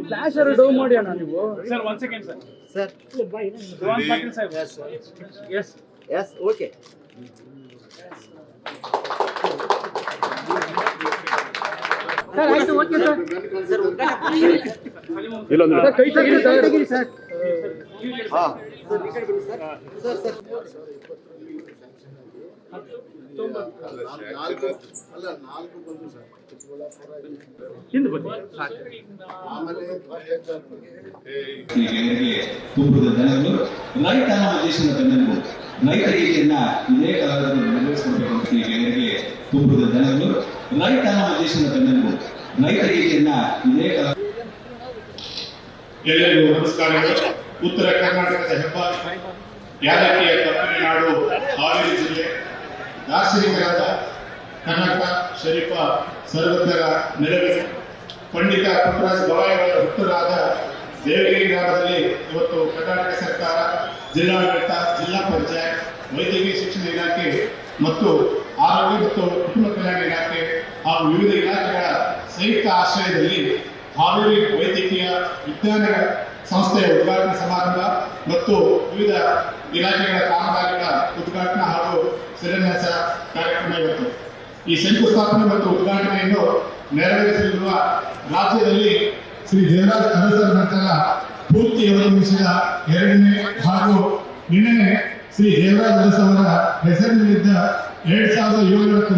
Flash down ಮಾಡಿ ಅಣ್ಣ ನೀವು sir 1 second sir. Sir Rohan Patil ಸಾಹೇಬ್. Yes yes okay. ಸರ್ ಆಯ್ತು ಓಕೆ ಸರ್. ಇಲ್ಲೊಂದು ಕೈ ತೆಗೀರಿ ಸರ್. ಹಾ ಸರ್ ಈ ಕಡೆ ಬನ್ನಿ ಸರ್. ಸರ್ ಸರ್ ಹಿಂದೆ ಬನ್ನಿ. ತುಂಬದ ಜನರು ರೈತ ನಮ್ಮ ದೇಶದ ಬೆನ್ನೆಲುಬು. ರೈತರಿಗೆಯನ್ನ ಇದೇ ಕಾಲದಲ್ಲಿ ನೆರವೇರಿಸಬೇಕು. ಈ ಗೆಳೆಯರಿಗೆ ತುಂಬದ ಜನರು ರೈತ ನಮ್ಮ ದೇಶದ ಬೆನ್ನೆಲುಬು. ರೈತರಿಗೆಯನ್ನ ಇದೇ ಕಾಲ. ಎಲ್ಲರಿಗೂ ನಮಸ್ಕಾರಗಳು. ಉತ್ತರ ಕರ್ನಾಟಕದ ಹೆಬ್ಬಾಗಿಲು ಯಾದಗಿರಿಯ ಕಪ್ಪಿ ನಾಡು ಹಾವೇರಿ ಜಿಲ್ಲೆ ದಾರ್ಶನಿಕರಾದ ಕನಕ ಶರೀಫ ಸರ್ವಜ್ಞರ ನೆರವಿನ ಪಂಡಿತ ಪುಟ್ಟರಾಜ ಗವಾಯಿಗಳ ಹುಟ್ಟರಾದ ದೇವಗಿರಿ ಗ್ರಾಮದಲ್ಲಿ ಇವತ್ತು ಕರ್ನಾಟಕ ಸರ್ಕಾರ, ಜಿಲ್ಲಾಡಳಿತ, ಜಿಲ್ಲಾ ಪಂಚಾಯತ್, ವೈದ್ಯಕೀಯ ಶಿಕ್ಷಣ ಇಲಾಖೆ ಮತ್ತು ಆರೋಗ್ಯ ಮತ್ತು ಕುಟುಂಬ ಕಲ್ಯಾಣ ಇಲಾಖೆ ಹಾಗೂ ವಿವಿಧ ಇಲಾಖೆಗಳ ಸಂಯುಕ್ತ ಆಶ್ರಯದಲ್ಲಿ ಹಾವೇರಿ ವೈದ್ಯಕೀಯ ವಿಜ್ಞಾನ ಸಂಸ್ಥೆಯ ಉದ್ಘಾಟನಾ ಸಮಾರಂಭ ಮತ್ತು ವಿವಿಧ ಇಲಾಖೆಗಳ ಕಾಮಗಾರಿಗಳ ಉದ್ಘಾಟನಾ ಹಾಗೂ ಶಿಲಾನ್ಯಾಸ ಕಾರ್ಯಕ್ರಮ ಇವತ್ತು. ಈ ಶಂಕುಸ್ಥಾಪನೆ ಮತ್ತು ಉದ್ಘಾಟನೆಯನ್ನು ನೆರವೇರಿಸಲಿರುವ ರಾಜ್ಯದಲ್ಲಿ ಶ್ರೀ ದೇವರಾಜ ಅರಸರ ನಂತರ ಪೂರ್ತಿ ಅವಲಂಬಿಸಿದ ಎರಡನೇ ಹಾಗೂ ನಿನ್ನೆ ಶ್ರೀ ದೇವರಾಜ ಅರಸವರ ಹೆಸರಿನಲ್ಲಿದ್ದ 2790